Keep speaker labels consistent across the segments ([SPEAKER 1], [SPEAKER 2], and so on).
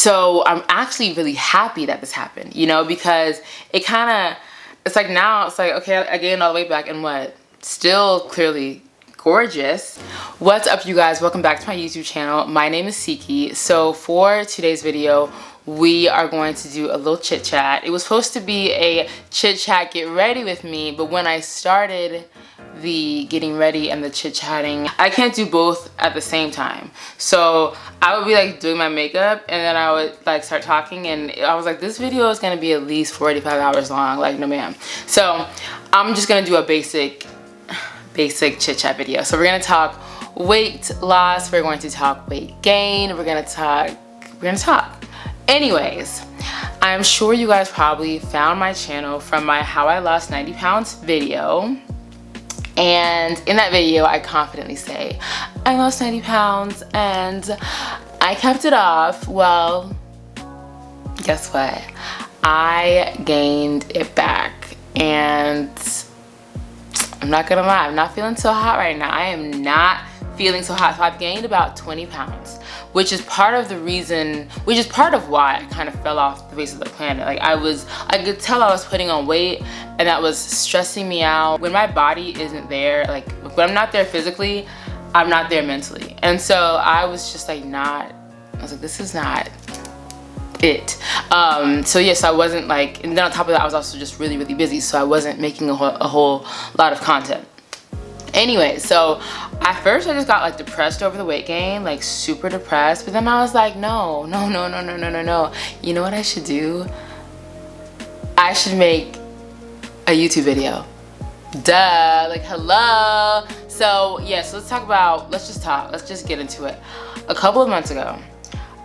[SPEAKER 1] So I'm actually really happy that this happened, you know, because it's like now it's like, okay, I gained all the way back and what? Still clearly gorgeous. What's up, you guys? Welcome back to my YouTube channel. My name is Siki. So for today's video, we are going to do a little chit chat. It was supposed to be a chit chat get ready with me, but when I started the getting ready and the chit chatting, I can't do both at the same time. So I would be like doing my makeup and then I would like start talking, and I was like, this video is gonna be at least 45 hours long. Like, no ma'am. So I'm just gonna do a basic chit chat video. So we're gonna talk weight loss, we're going to talk weight gain, we're gonna talk. Anyways, I'm sure you guys probably found my channel from my how I lost 90 pounds video. And in that video, I confidently say, I lost 90 pounds and I kept it off. Well, guess what? I gained it back, and I'm not gonna lie, I'm not feeling so hot right now. I am not feeling so hot. So I've gained about 20 pounds, which is part of the reason, which is part of why I kind of fell off the face of the planet. Like I could tell I was putting on weight, and that was stressing me out. When my body isn't there, like when I'm not there physically, I'm not there mentally. And so I was just like I was like, this is not it. So yes, I wasn't like, and then on top of that, I was also just really, really busy. So I wasn't making a whole lot of content. Anyway, so at first I just got like depressed over the weight gain, like super depressed, but then I was like, no. You know what I should do? I should make a YouTube video. Duh, like hello. So yes, let's just get into it. A couple of months ago,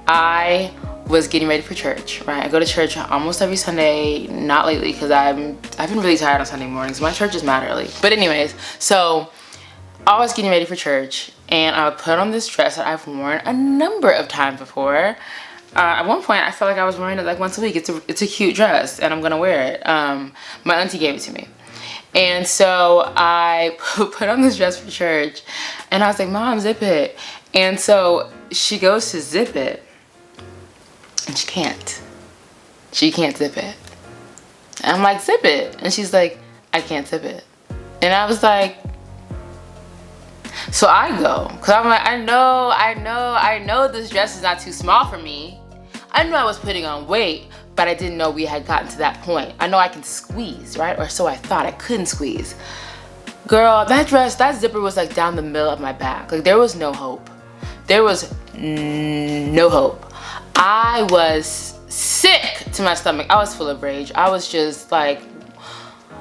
[SPEAKER 1] I was getting ready for church, right? I go to church almost every Sunday, not lately because I've been really tired on Sunday mornings. My church is mad early. But anyways, so I was getting ready for church and I would put on this dress that I've worn a number of times before. At one point, I felt like I was wearing it like once a week. It's a cute dress and I'm gonna wear it. My auntie gave it to me. And so I put on this dress for church and I was like, Mom, zip it. And so she goes to zip it and she can't zip it. And I'm like, zip it. And she's like, I can't zip it. And I was like, so I go, cause I'm like, I know this dress is not too small for me. I knew I was putting on weight, but I didn't know we had gotten to that point. I know I can squeeze, right? Or so I thought. I couldn't squeeze. Girl, that dress, that zipper was like down the middle of my back. Like there was no hope. There was no hope. I was sick to my stomach. I was full of rage. I was just like,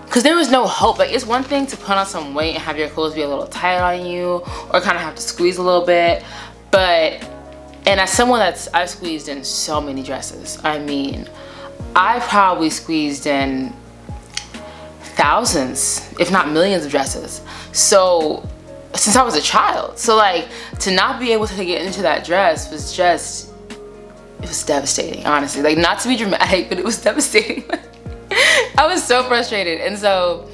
[SPEAKER 1] because there was no hope. Like, it's one thing to put on some weight and have your clothes be a little tight on you or kind of have to squeeze a little bit. But, and as someone I've squeezed in so many dresses. I mean, I probably squeezed in thousands, if not millions of dresses. So, since I was a child. So like, to not be able to get into that dress was just, it was devastating, honestly. Like, not to be dramatic, but it was devastating. I was so frustrated. And so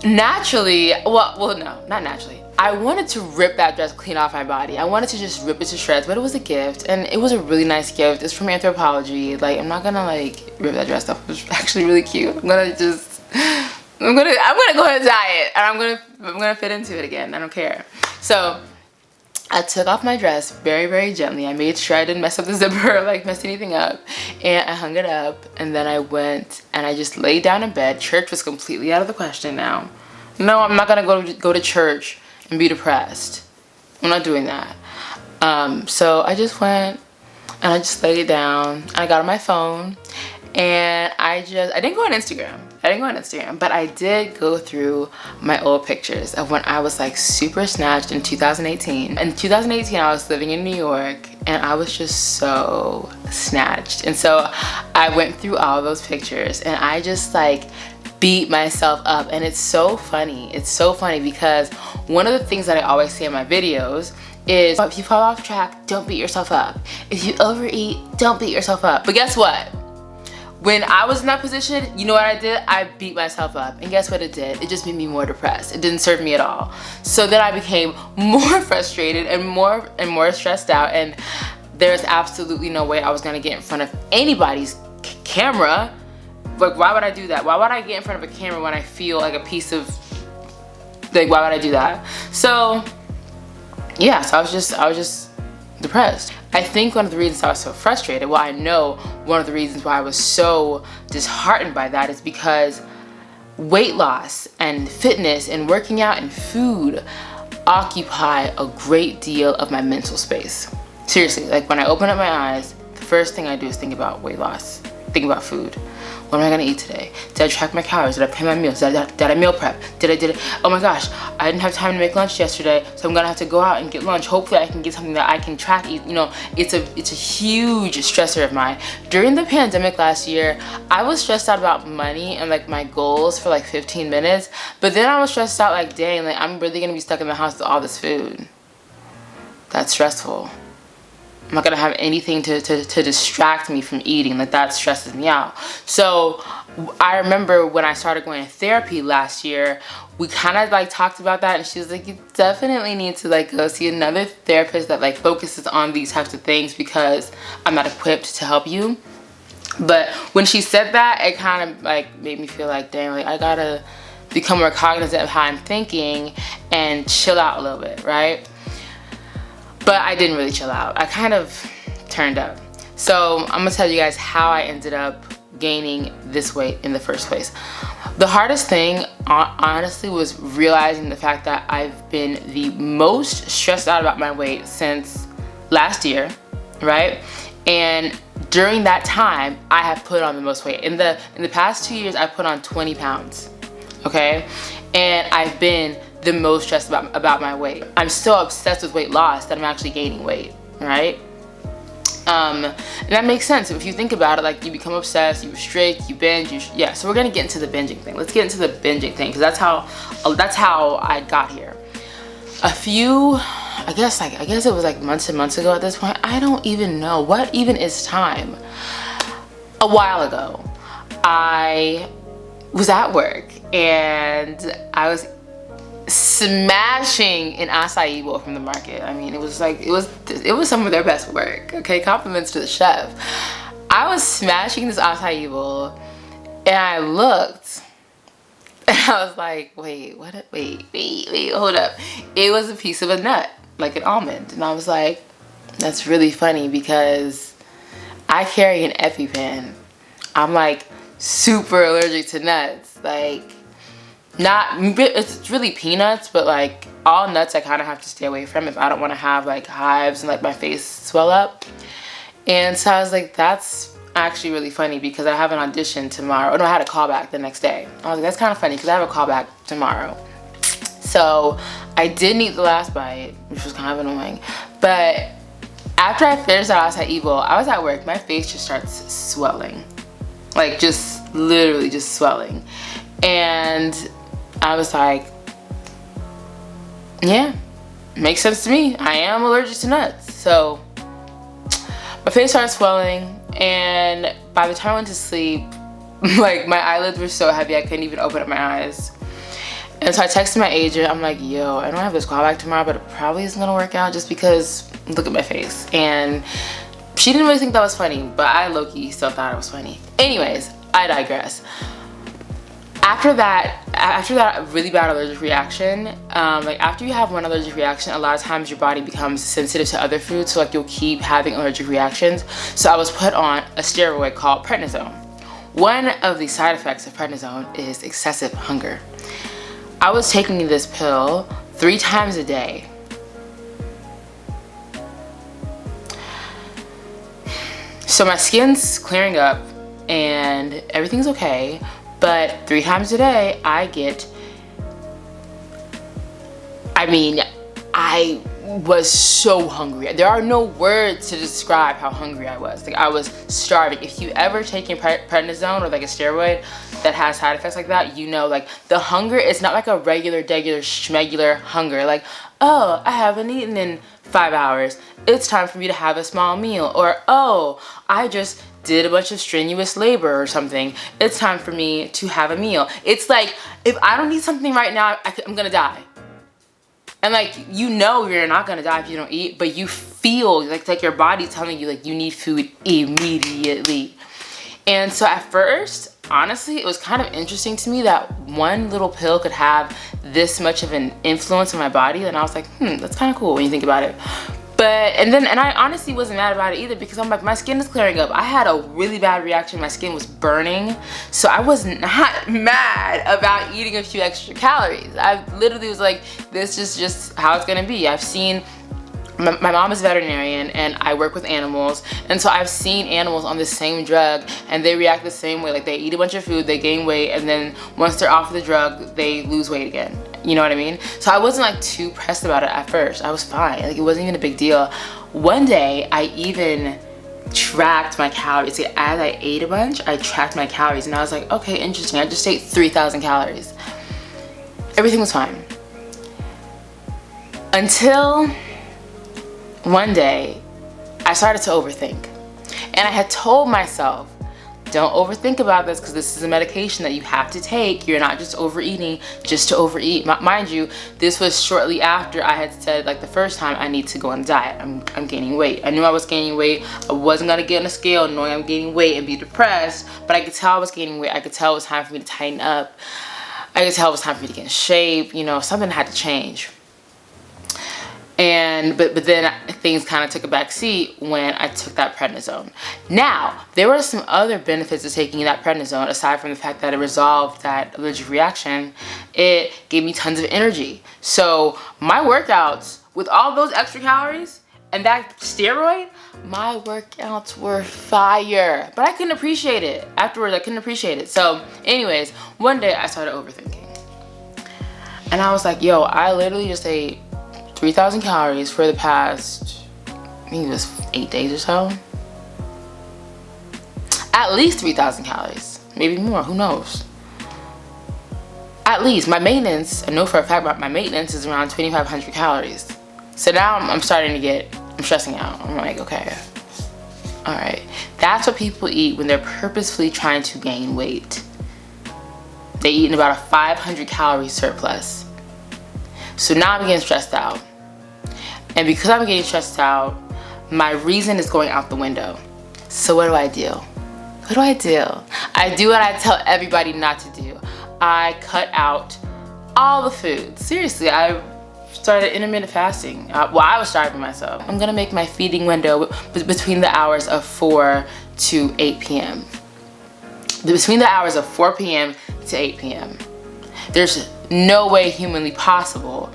[SPEAKER 1] naturally, well no, not naturally, I wanted to rip that dress clean off my body. I wanted to just rip it to shreds, but it was a gift, and it was a really nice gift. It's from Anthropologie. Like, I'm not gonna like rip that dress off. It was actually really cute. I'm gonna go ahead and dye it, and I'm gonna fit into it again. I don't care. So I took off my dress very, very gently. I made sure I didn't mess up the zipper, like mess anything up. And I hung it up, and then I went and I just laid down in bed. Church was completely out of the question now. No, I'm not gonna go to church and be depressed. I'm not doing that. So I just went and I just laid it down. I got on my phone and I didn't go on Instagram. But I did go through my old pictures of when I was like super snatched in 2018. In 2018, I was living in New York and I was just so snatched. And so I went through all those pictures and I just like beat myself up. And it's so funny. It's so funny because one of the things that I always say in my videos is, if you fall off track, don't beat yourself up. If you overeat, don't beat yourself up. But guess what? When I was in that position, you know what I did? I beat myself up. And guess what it did? It just made me more depressed. It didn't serve me at all. So then I became more frustrated and more stressed out. And there's absolutely no way I was gonna get in front of anybody's camera. Like, why would I do that? Why would I get in front of a camera when I feel like a piece of, like, why would I do that? So yeah, so I was just depressed. I think one of the reasons I was so frustrated, well, I know one of the reasons why I was so disheartened by that is because weight loss and fitness and working out and food occupy a great deal of my mental space. Seriously, like when I open up my eyes, the first thing I do is think about weight loss, think about food. What am I gonna eat today? Did I track my calories? Did I plan my meals? Did I meal prep? Did I, oh my gosh, I didn't have time to make lunch yesterday, so I'm gonna have to go out and get lunch. Hopefully I can get something that I can track. You know, it's a huge stressor of mine. During the pandemic last year, I was stressed out about money and like my goals for like 15 minutes, but then I was stressed out like, dang, like I'm really gonna be stuck in the house with all this food. That's stressful. I'm not gonna have anything to distract me from eating. Like, that stresses me out. So I remember when I started going to therapy last year, we kind of like talked about that, and she was like, you definitely need to like go see another therapist that like focuses on these types of things, because I'm not equipped to help you. But when she said that, it kind of like made me feel like, dang, like I gotta become more cognizant of how I'm thinking and chill out a little bit, right? But I didn't really chill out. I kind of turned up. So I'm gonna tell you guys how I ended up gaining this weight in the first place. The hardest thing, honestly, was realizing the fact that I've been the most stressed out about my weight since last year, right? And during that time, I have put on the most weight. In the past 2 years, I put on 20 pounds, okay? And I've been the most stressed about my weight. I'm still obsessed with weight loss that I'm actually gaining weight, right? And that makes sense. If you think about it, like you become obsessed, you restrict, you binge, yeah. So we're gonna get into the binging thing. Let's get into the binging thing, because that's how I got here. A few, I guess it was like months and months ago at this point. I don't even know. What even is time? A while ago, I was at work and I was smashing an acai bowl from the market. I mean, it was some of their best work. Okay, compliments to the chef. I was smashing this acai bowl, and I looked, and I was like, wait, what? Wait, hold up. It was a piece of a nut, like an almond, and I was like, that's really funny because I carry an EpiPen. I'm like super allergic to nuts, like. It's really peanuts, but like all nuts I kind of have to stay away from if I don't want to have like hives and like my face swell up. And so I was like, that's actually really funny because I have an audition tomorrow. Oh no, I had a callback the next day. I was like, that's kind of funny because I have a callback tomorrow. So I didn't eat the last bite, which was kind of annoying. But after I finished that acai bowl, I was at work. My face just starts swelling, like just literally just swelling. And I was like, yeah, makes sense to me. I am allergic to nuts. So my face started swelling, and by the time I went to sleep, like my eyelids were so heavy I couldn't even open up my eyes. And so I texted my agent. I'm like, yo, I don't have this callback tomorrow, but it probably isn't gonna work out just because look at my face. And she didn't really think that was funny, but I low-key still thought it was funny. Anyways, I digress. After that really bad allergic reaction, like after you have one allergic reaction, a lot of times your body becomes sensitive to other foods, so like you'll keep having allergic reactions. So I was put on a steroid called prednisone. One of the side effects of prednisone is excessive hunger. I was taking this pill 3 times a day. So my skin's clearing up and everything's okay. But 3 times a day, I was so hungry. There are no words to describe how hungry I was. Like I was starving. If you ever taken prednisone or like a steroid that has side effects like that, you know, like the hunger is not like a regular schmegular hunger. Like, oh, I haven't eaten in 5 hours. It's time for me to have a small meal. Or, oh, I just did a bunch of strenuous labor or something. It's time for me to have a meal. It's like, if I don't eat something right now, I'm gonna die. And like, you know you're not gonna die if you don't eat, but you feel like your body's telling you like you need food immediately. And so at first, honestly, it was kind of interesting to me that one little pill could have this much of an influence on my body. And I was like, that's kind of cool when you think about it. And I honestly wasn't mad about it either, because I'm like, my skin is clearing up. I had a really bad reaction. My skin was burning. So I was not mad about eating a few extra calories. I literally was like, this is just how it's gonna be. I've seen, my mom is a veterinarian and I work with animals, and so I've seen animals on the same drug and they react the same way. Like, they eat a bunch of food, they gain weight, and then once they're off of the drug, they lose weight again. You know what I mean? So I wasn't like too pressed about it at first. I was fine. Like, it wasn't even a big deal. One day I even tracked my calories. Like, as I ate a bunch, I tracked my calories and I was like, okay, interesting. I just ate 3,000 calories. Everything was fine. Until one day, I started to overthink. And I had told myself, don't overthink about this, because this is a medication that you have to take. You're not just overeating just to overeat. Mind you, this was shortly after I had said, like, the first time, I need to go on a diet. I'm gaining weight. I knew I was gaining weight. I wasn't gonna get on a scale knowing I'm gaining weight and be depressed, but I could tell I was gaining weight. I could tell it was time for me to tighten up. I could tell it was time for me to get in shape. You know, something had to change. But then things kind of took a back seat when I took that prednisone. Now, there were some other benefits of taking that prednisone, aside from the fact that it resolved that allergic reaction. It gave me tons of energy. So my workouts, with all those extra calories and that steroid, my workouts were fire. But I couldn't appreciate it. Afterwards, I couldn't appreciate it. So anyways, one day I started overthinking. And I was like, yo, I literally just ate 3,000 calories for the past, I think it was 8 days or so. At least 3,000 calories, maybe more, who knows? At least, my maintenance, I know for a fact my maintenance is around 2,500 calories. So now I'm starting to I'm stressing out. I'm like, okay, all right. That's what people eat when they're purposefully trying to gain weight. They eat in about a 500 calorie surplus. So now I'm getting stressed out. And because I'm getting stressed out, my reason is going out the window. So what do I do? What do I do? I do what I tell everybody not to do. I cut out all the food. Seriously, I started intermittent fasting. Well, I was starving myself. I'm gonna make my feeding window between the hours of 4 to 8 p.m. Between the hours of 4 p.m. to 8 p.m. There's no way humanly possible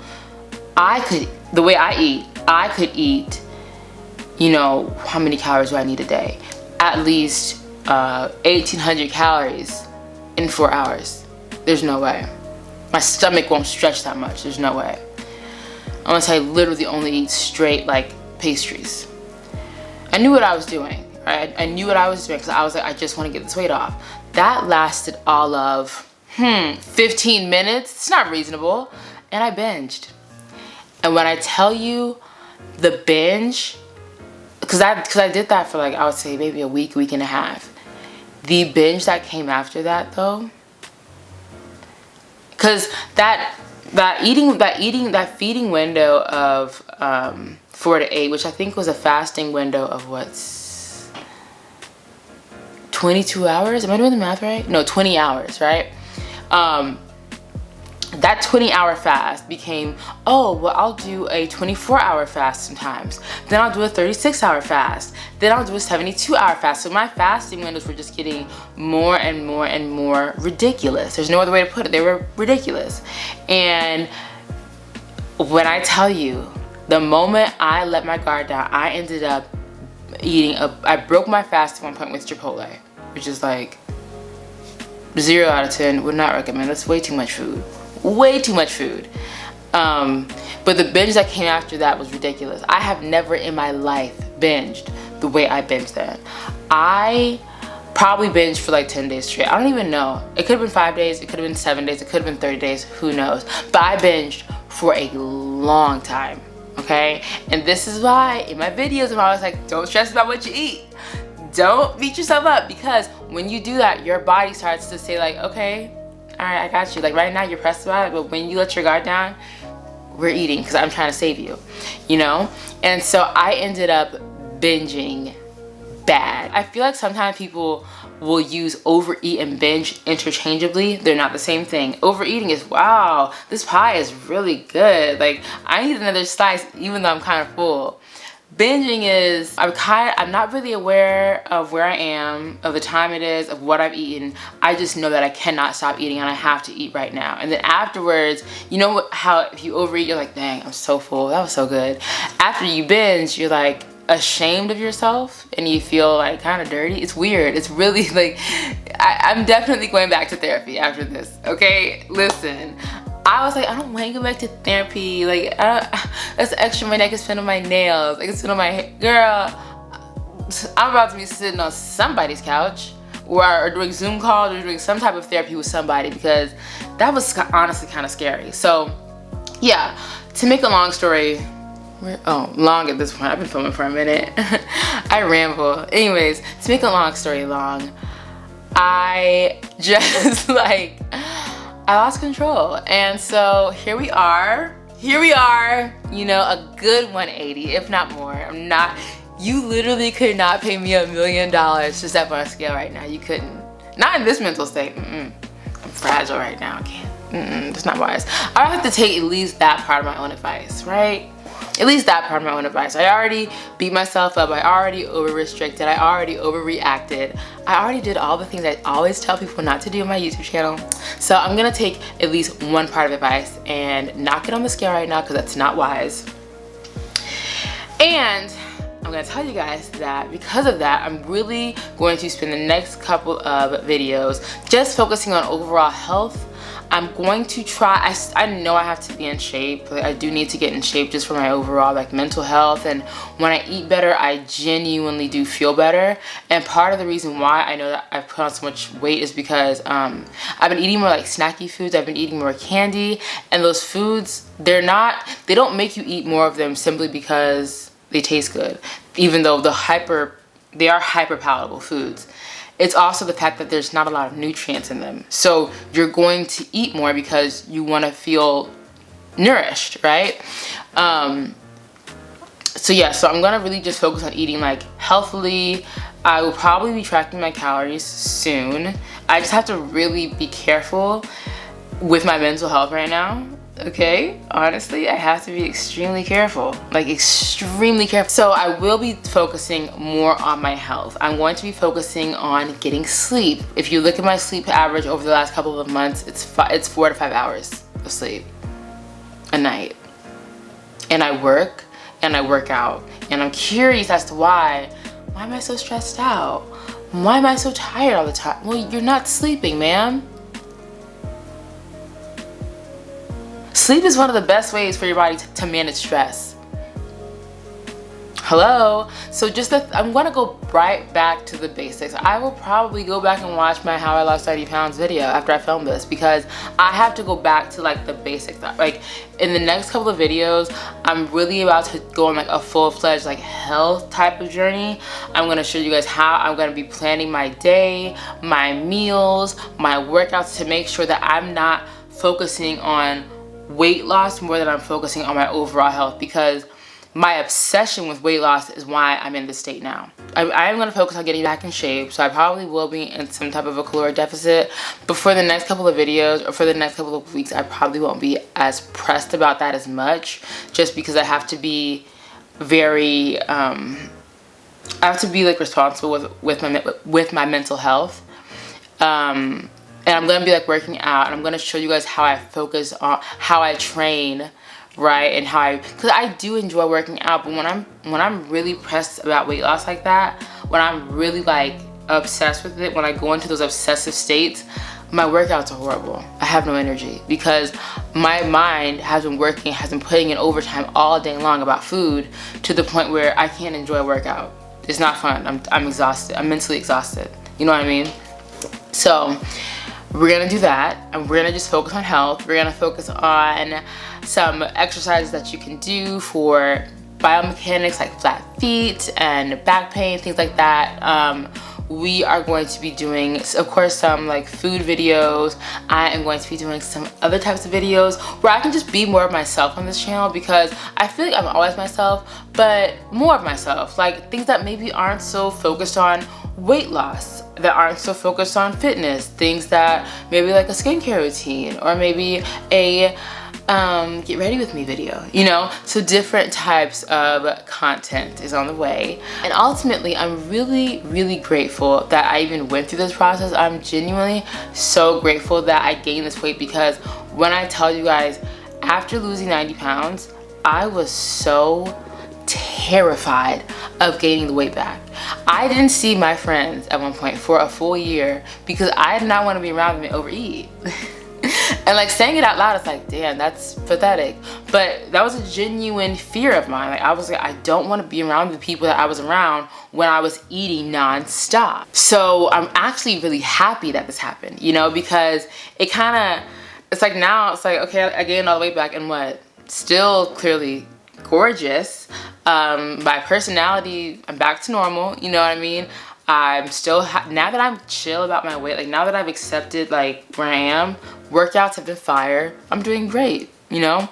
[SPEAKER 1] the way I eat, I could eat, you know, how many calories do I need a day? At least 1,800 calories in 4 hours. There's no way. My stomach won't stretch that much. There's no way. I'm gonna say I literally only eat straight, like, pastries. I knew what I was doing, right? I knew what I was doing, because I was like, I just want to get this weight off. That lasted all of 15 minutes. It's not reasonable. And I binged. And when I tell you the binge, because I did that for, like, I would say maybe a week and a half. The binge that came after that, though, because that feeding window of 4 to 8, which I think was a fasting window of 22 hours? Am I doing the math right? No, 20 hours, right? That 20-hour fast became, oh, well, I'll do a 24-hour fast sometimes. Then I'll do a 36-hour fast. Then I'll do a 72-hour fast. So my fasting windows were just getting more and more and more ridiculous. There's no other way to put it. They were ridiculous. And when I tell you, the moment I let my guard down, I ended up I broke my fast at one point with Chipotle, which is like 0 out of 10, would not recommend. That's way too much food. Way too much food. But the binge that came after that was ridiculous. I have never in my life binged the way I binged then. I probably binged for like 10 days straight. I don't even know. It could have been 5 days, it could have been 7 days, it could have been 30 days, who knows. But I binged for a long time, okay? And this is why in my videos I'm always like, don't stress about what you eat. Don't beat yourself up, because when you do that, your body starts to say like, okay, all right, I got you. Like right now you're pressed about it, but when you let your guard down, we're eating because I'm trying to save you, you know? And so I ended up binging bad. I feel like sometimes people will use overeat and binge interchangeably. They're not the same thing. Overeating is, wow, this pie is really good. Like, I need another slice even though I'm kind of full. Binging is, I'm not really aware of where I am, of the time it is, of what I've eaten. I just know that I cannot stop eating and I have to eat right now. And then afterwards, you know how if you overeat, you're like, dang, I'm so full, that was so good. After you binge, you're like ashamed of yourself and you feel like kind of dirty. It's weird. It's really like, I'm definitely going back to therapy after this, okay? Listen. I was like, I don't want to go back to therapy. Like, that's extra money I can spend on my nails. I can spend on my hair. Girl, I'm about to be sitting on somebody's couch or doing Zoom calls or doing some type of therapy with somebody because that was honestly kind of scary. So, yeah, to make a long story, long at this point. I've been filming for a minute. I ramble. Anyways, to make a long story long, I just like, I lost control. And so here we are, you know, a good 180, if not more. You literally could not pay me $1 million to step on a scale right now. You couldn't. Not in this mental state. I'm fragile right now. I can't. It's not wise. I have to take at least that part of my own advice, right? At least that part of my own advice. I already beat myself up. I already over-restricted. I already overreacted. I already did all the things I always tell people not to do on my YouTube channel. So I'm gonna take at least one part of advice and knock it on the scale right now because that's not wise. And I'm gonna tell you guys that because of that, I'm really going to spend the next couple of videos just focusing on overall health. I'm going to try, I know I have to be in shape. Like, I do need to get in shape just for my overall like mental health, and when I eat better, I genuinely do feel better. And part of the reason why I know that I've put on so much weight is because I've been eating more like snacky foods, I've been eating more candy, and those foods, they don't make you eat more of them simply because they taste good, even though they are hyper palatable foods. It's also the fact that there's not a lot of nutrients in them. So you're going to eat more because you want to feel nourished, right? So yeah, so I'm going to really just focus on eating like healthily. I will probably be tracking my calories soon. I just have to really be careful with my mental health right now. Okay, honestly, I have to be extremely careful, like extremely careful. So I will be focusing more on my health. I'm going to be focusing on getting sleep. If you look at my sleep average over the last couple of months, it's 4 to 5 hours of sleep a night. And I work and I work out, and I'm curious as to why am I so stressed out? Why am I so tired all the time? Well, you're not sleeping, ma'am. Sleep is one of the best ways for your body to manage stress. Hello? So I'm gonna go right back to the basics. I will probably go back and watch my How I Lost 90 Pounds video after I film this because I have to go back to like the basics. Like in the next couple of videos, I'm really about to go on like a full-fledged like health type of journey. I'm gonna show you guys how I'm gonna be planning my day, my meals, my workouts to make sure that I'm not focusing on weight loss more than I'm focusing on my overall health, because my obsession with weight loss is why I'm in this state now. I am going to focus on getting back in shape, so I probably will be in some type of a caloric deficit, but for the next couple of videos or for the next couple of weeks, I probably won't be as pressed about that as much, just because I have to be very I have to be like responsible with my mental health. And I'm gonna be like working out, and I'm gonna show you guys how I focus on how I train, right? And because I do enjoy working out, but when I'm really pressed about weight loss like that, when I'm really like obsessed with it, when I go into those obsessive states, my workouts are horrible. I have no energy because my mind has been putting in overtime all day long about food to the point where I can't enjoy a workout. It's not fun. I'm exhausted. I'm mentally exhausted. You know what I mean? So we're gonna do that, and we're gonna just focus on health. We're gonna focus on some exercises that you can do for biomechanics like flat feet and back pain, things like that. we are going to be doing, of course, some like food videos. I am going to be doing some other types of videos where I can just be more of myself on this channel, because I feel like I'm always myself, but more of myself. Like things that maybe aren't so focused on weight loss, that aren't so focused on fitness, things that maybe like a skincare routine, or maybe a get ready with me video, you know? So different types of content is on the way. And ultimately, I'm really grateful that I even went through this process. I'm genuinely so grateful that I gained this weight, because when I tell you guys, after losing 90 pounds, I was so terrified of gaining the weight back. I didn't see my friends at one point for a full year because I did not want to be around them and overeat. And like saying it out loud, it's like, damn, that's pathetic. But that was a genuine fear of mine. Like I was like, I don't want to be around the people that I was around when I was eating non-stop. So I'm actually really happy that this happened, you know, because it kind of, it's like now it's like, okay, I gained all the way back, and what? Still clearly gorgeous. My personality, I'm back to normal, you know what I mean? I'm still, now that I'm chill about my weight, like now that I've accepted like where I am, workouts have been fire, I'm doing great, you know?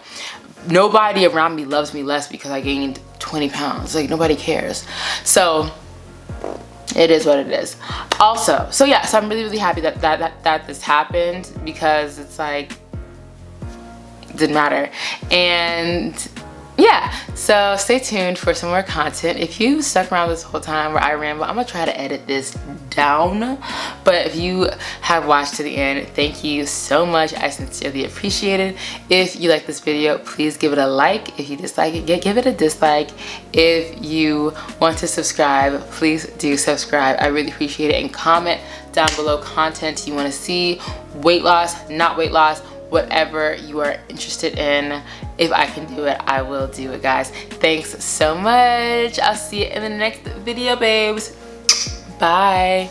[SPEAKER 1] Nobody around me loves me less because I gained 20 pounds, like nobody cares. So it is what it is. Also, so yeah, so I'm really happy that this happened, because it's like, it didn't matter. And yeah, so stay tuned for some more content. If you stuck around this whole time where I ramble, I'm gonna try to edit this down. But if you have watched to the end, thank you so much. I sincerely appreciate it. If you like this video, please give it a like. If you dislike it, give it a dislike. If you want to subscribe, please do subscribe. I really appreciate it. And comment down below content you want to see, weight loss, not weight loss, whatever you are interested in. If I can do it, I will do it, guys. Thanks so much. I'll see you in the next video, babes. Bye.